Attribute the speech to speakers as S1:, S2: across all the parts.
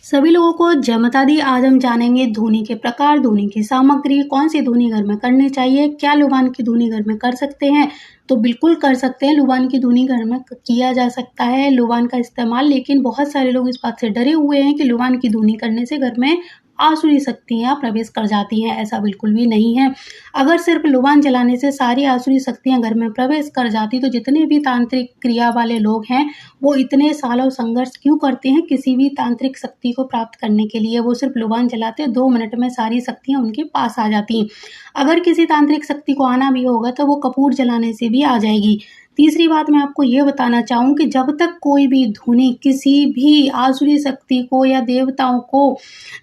S1: सभी लोगों को जय माता दी। आज हम जानेंगे धुनी के प्रकार, धुनी की सामग्री, कौन सी धुनी घर में करनी चाहिए, क्या लुबान की धुनी घर में कर सकते हैं। तो बिल्कुल कर सकते हैं, लुबान की धुनी घर में किया जा सकता है लुबान का इस्तेमाल। लेकिन बहुत सारे लोग इस बात से डरे हुए हैं कि लुबान की धुनी करने से घर में आसुरी शक्तियाँ प्रवेश कर जाती हैं। ऐसा बिल्कुल भी नहीं है। अगर सिर्फ लुबान जलाने से सारी आसुरी शक्तियाँ घर में प्रवेश कर जाती तो जितने भी तांत्रिक क्रिया वाले लोग हैं वो इतने सालों संघर्ष क्यों करते हैं किसी भी तांत्रिक शक्ति को प्राप्त करने के लिए। वो सिर्फ लुबान जलाते 2 मिनट में सारी शक्तियाँ उनके पास आ जाती। अगर किसी तांत्रिक शक्ति को आना भी होगा तो वो कपूर जलाने से भी आ जाएगी। तीसरी बात मैं आपको ये बताना चाहूँ कि जब तक कोई भी धुनी किसी भी आसुरी शक्ति को या देवताओं को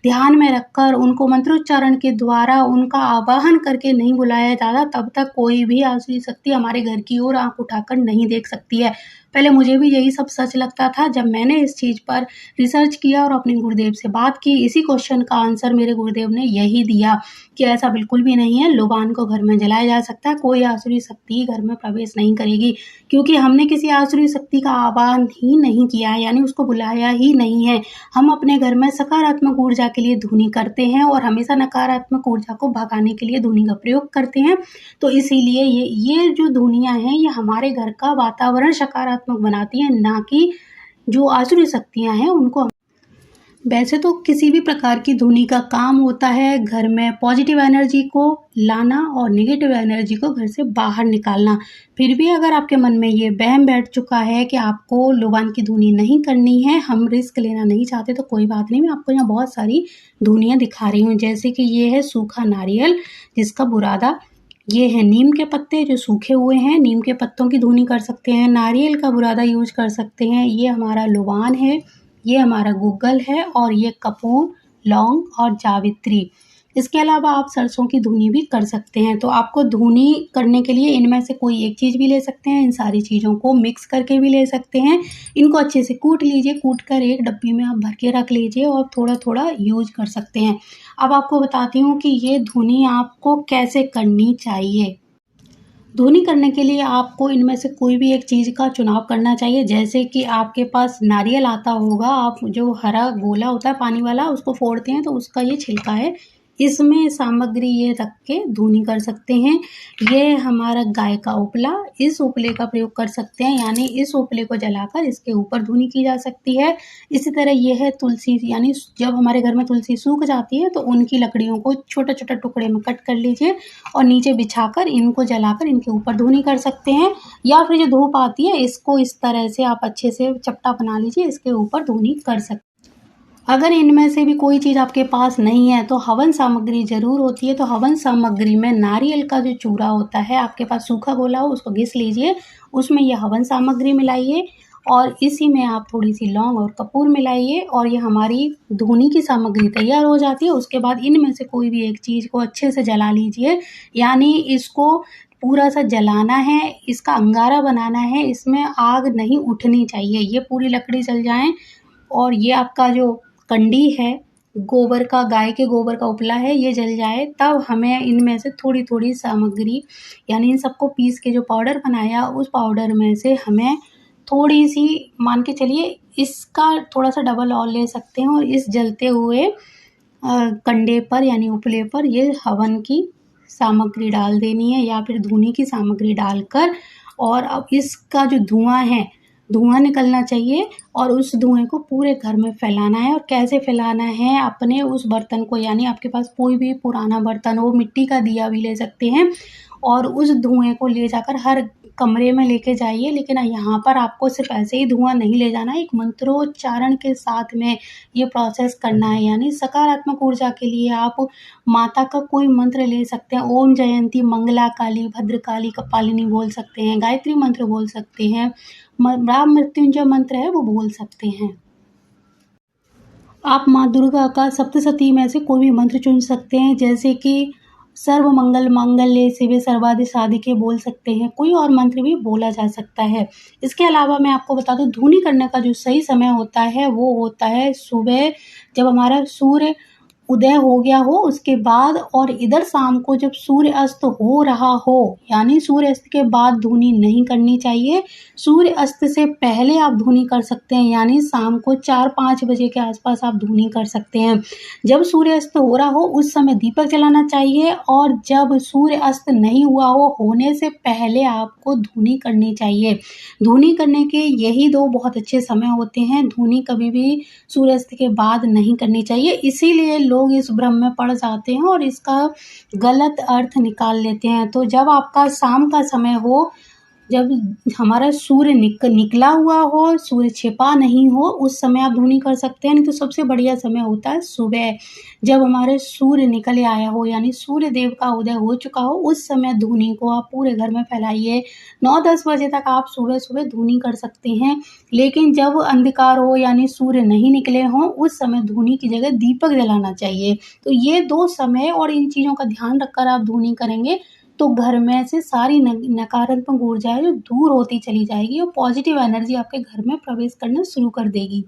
S1: ध्यान में रखकर उनको मंत्रोच्चारण के द्वारा उनका आवाहन करके नहीं बुलाया जाता, तब तक कोई भी आसुरी शक्ति हमारे घर की ओर आंख उठाकर नहीं देख सकती है। पहले मुझे भी यही सब सच लगता था। जब मैंने इस चीज़ पर रिसर्च किया और अपने गुरुदेव से बात की, इसी क्वेश्चन का आंसर मेरे गुरुदेव ने यही दिया कि ऐसा बिल्कुल भी नहीं है। लुबान को घर में जलाया जा सकता है, कोई आसुरी शक्ति घर में प्रवेश नहीं करेगी, क्योंकि हमने किसी आसुरी शक्ति का आह्वान ही नहीं किया है, यानी उसको बुलाया ही नहीं है। हम अपने घर में सकारात्मक ऊर्जा के लिए धुनी करते हैं और हमेशा नकारात्मक ऊर्जा को भगाने के लिए धुनी का प्रयोग करते हैं। तो इसीलिए ये जो धुनियाँ हैं ये हमारे घर का वातावरण सकारात्मक बनाती हैं, ना कि जो आसुरी शक्तियाँ हैं उनको। वैसे तो किसी भी प्रकार की धुनी का काम होता है घर में पॉजिटिव एनर्जी को लाना और नेगेटिव एनर्जी को घर से बाहर निकालना। फिर भी अगर आपके मन में ये वहम बैठ चुका है कि आपको लुबान की धुनी नहीं करनी है, हम रिस्क लेना नहीं चाहते, तो कोई बात नहीं। मैं आपको यहाँ बहुत सारी धुनियाँ दिखा रही हूँ। जैसे कि ये है सूखा नारियल जिसका बुरादा, ये है नीम के पत्ते जो सूखे हुए हैं, नीम के पत्तों की धुनी कर सकते हैं, नारियल का बुरादा यूज कर सकते हैं। ये हमारा लुबान है, ये हमारा गूगल है और ये कपूर, लौंग और जावित्री। इसके अलावा आप सरसों की धुनी भी कर सकते हैं। तो आपको धुनी करने के लिए इनमें से कोई एक चीज़ भी ले सकते हैं, इन सारी चीज़ों को मिक्स करके भी ले सकते हैं। इनको अच्छे से कूट लीजिए, कूट कर एक डब्बी में आप भर के रख लीजिए और थोड़ा थोड़ा यूज कर सकते हैं। अब आपको बताती हूँ कि ये धुनी आपको कैसे करनी चाहिए। धुनी करने के लिए आपको इनमें से कोई भी एक चीज़ का चुनाव करना चाहिए। जैसे कि आपके पास नारियल आता होगा, आप जो हरा गोला होता है पानी वाला उसको फोड़ते हैं तो उसका ये छिलका है, इसमें सामग्री ये रख के धुनी कर सकते हैं। ये हमारा गाय का उपला, इस उपले का प्रयोग कर सकते हैं, यानी इस उपले को जलाकर इसके ऊपर धुनी की जा सकती है। इसी तरह ये है तुलसी, यानी जब हमारे घर में तुलसी सूख जाती है तो उनकी लकड़ियों को छोटे छोटे टुकड़े में कट कर लीजिए और नीचे बिछाकर इनको जलाकर इनके ऊपर धुनी कर सकते हैं। या फिर जो धूप आती है इसको इस तरह से आप अच्छे से चपटा बना लीजिए, इसके ऊपर धुनी कर सकते हैं। अगर इनमें से भी कोई चीज़ आपके पास नहीं है तो हवन सामग्री ज़रूर होती है। तो हवन सामग्री में नारियल का जो चूरा होता है, आपके पास सूखा गोला हो उसको घिस लीजिए, उसमें यह हवन सामग्री मिलाइए और इसी में आप थोड़ी सी लौंग और कपूर मिलाइए और ये हमारी धुनी की सामग्री तैयार हो जाती है। उसके बाद इनमें से कोई भी एक चीज़ को अच्छे से जला लीजिए, यानी इसको पूरा सा जलाना है, इसका अंगारा बनाना है, इसमें आग नहीं उठनी चाहिए। ये पूरी लकड़ी जल जाए और ये आपका जो कंडी है गोबर का, गाय के गोबर का उपला है, ये जल जाए, तब हमें इनमें से थोड़ी थोड़ी सामग्री, यानी इन सबको पीस के जो पाउडर बनाया उस पाउडर में से हमें थोड़ी सी, मान के चलिए इसका थोड़ा सा डबल और ले सकते हैं और इस जलते हुए कंडे पर यानी उपले पर ये हवन की सामग्री डाल देनी है या फिर धुनी की सामग्री डालकर, और अब इसका जो धुआं है, धुआं निकलना चाहिए और उस धुएं को पूरे घर में फैलाना है। और कैसे फैलाना है, अपने उस बर्तन को, यानी आपके पास कोई भी पुराना बर्तन हो, मिट्टी का दिया भी ले सकते हैं, और उस धुएं को ले जाकर हर कमरे में लेके जाइए। लेकिन यहाँ पर आपको सिर्फ ऐसे ही धुआं नहीं ले जाना है, एक मंत्रोच्चारण के साथ में ये प्रोसेस करना है। यानी सकारात्मक ऊर्जा के लिए आप माता का कोई मंत्र ले सकते हैं, ओम जयंती मंगला काली भद्रकाली कपालिनी बोल सकते हैं, गायत्री मंत्र बोल सकते हैं, राम मृत्युंजय मंत्र है वो बोल सकते हैं। आप माँ दुर्गा का सप्तशती में से कोई भी मंत्र चुन सकते हैं, जैसे कि सर्व मंगल मांगल्ये शिवे सर्वादि साधिके बोल सकते हैं, कोई और मंत्र भी बोला जा सकता है। इसके अलावा मैं आपको बता दूं, धुनी करने का जो सही समय होता है वो होता है सुबह, जब हमारा सूर्य उदय हो गया हो उसके बाद, और इधर शाम को जब सूर्य अस्त हो रहा हो, यानी सूर्य अस्त के बाद धुनी नहीं करनी चाहिए। सूर्य अस्त से पहले आप धुनी कर सकते हैं, यानी शाम को 4-5 बजे के आसपास आप धुनी कर सकते हैं। जब सूर्य अस्त हो रहा हो उस समय दीपक जलाना चाहिए, और जब सूर्य अस्त नहीं हुआ हो, होने से पहले आपको धुनी करनी चाहिए। धुनी करने के यही 2 बहुत अच्छे समय होते हैं। धुनी कभी भी सूर्यास्त के बाद नहीं करनी चाहिए, इसीलिए लोग इस भ्रम में पड़ जाते हैं और इसका गलत अर्थ निकाल लेते हैं। तो जब आपका शाम का समय हो, जब हमारा सूर्य निकला हुआ हो, सूर्य छिपा नहीं हो, उस समय आप धुनी कर सकते हैं। नहीं तो सबसे बढ़िया समय होता है सुबह, जब हमारे सूर्य निकल आया हो, यानी सूर्य देव का उदय हो चुका हो, उस समय धुनी को आप पूरे घर में फैलाइए। 9-10 बजे तक आप सुबह-सुबह धुनी कर सकते हैं, लेकिन जब अंधकार हो यानी सूर्य नहीं निकले हों, उस समय धुनी की जगह दीपक जलाना चाहिए। तो ये 2 समय और इन चीज़ों का ध्यान रखकर आप धुनी करेंगे, तो घर में से सारी नकारात्मक ऊर्जा है जो दूर होती चली जाएगी और पॉजिटिव एनर्जी आपके घर में प्रवेश करना शुरू कर देगी।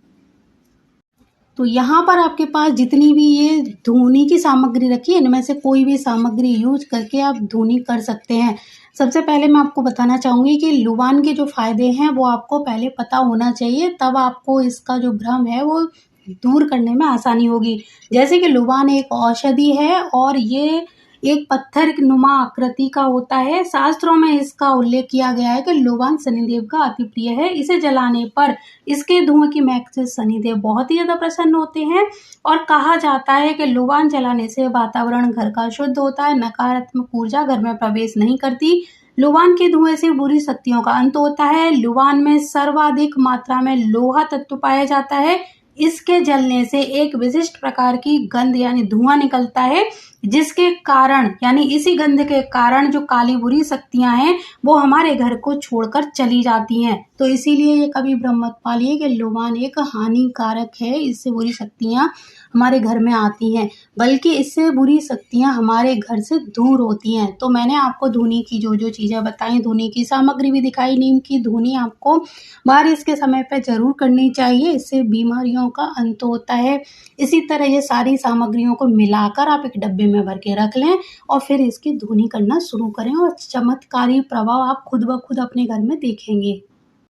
S1: तो यहाँ पर आपके पास जितनी भी ये धुनी की सामग्री रखी है, इनमें से कोई भी सामग्री यूज करके आप धुनी कर सकते हैं। सबसे पहले मैं आपको बताना चाहूँगी कि लुबान के जो फ़ायदे हैं वो आपको पहले पता होना चाहिए, तब आपको इसका जो भ्रम है वो दूर करने में आसानी होगी। जैसे कि लुबान एक औषधि है और ये एक पत्थर नुमा आकृति का होता है। शास्त्रों में इसका उल्लेख किया गया है कि लुबान शनिदेव का अति प्रिय है। इसे जलाने पर इसके धुएं की महक से शनिदेव बहुत ही ज़्यादा प्रसन्न होते हैं, और कहा जाता है कि लुबान जलाने से वातावरण घर का शुद्ध होता है, नकारात्मक ऊर्जा घर में प्रवेश नहीं करती। लुबान के धुएं से बुरी शक्तियों का अंत होता है। लुबान में सर्वाधिक मात्रा में लोहा तत्व पाया जाता है। इसके जलने से एक विशिष्ट प्रकार की गंध यानी धुआं निकलता है, जिसके कारण यानी इसी गंध के कारण जो काली बुरी शक्तियां हैं वो हमारे घर को छोड़कर चली जाती हैं। तो इसीलिए ये कभी भ्रम मत पालिए कि लुबान एक हानिकारक है, इससे बुरी शक्तियां हमारे घर में आती हैं, बल्कि इससे बुरी शक्तियां हमारे घर से दूर होती हैं। तो मैंने आपको धुनी की जो जो चीज़ें बताई, धुनी की सामग्री भी दिखाई, नीम की धुनी आपको बारिश के समय पे ज़रूर करनी चाहिए, इससे बीमारियों का अंत होता है। इसी तरह ये सारी सामग्रियों को मिलाकर आप एक डब्बे में भर के रख लें और फिर इसकी धुनी करना शुरू करें, और चमत्कारी प्रभाव आप खुद ब खुद अपने घर में देखेंगे।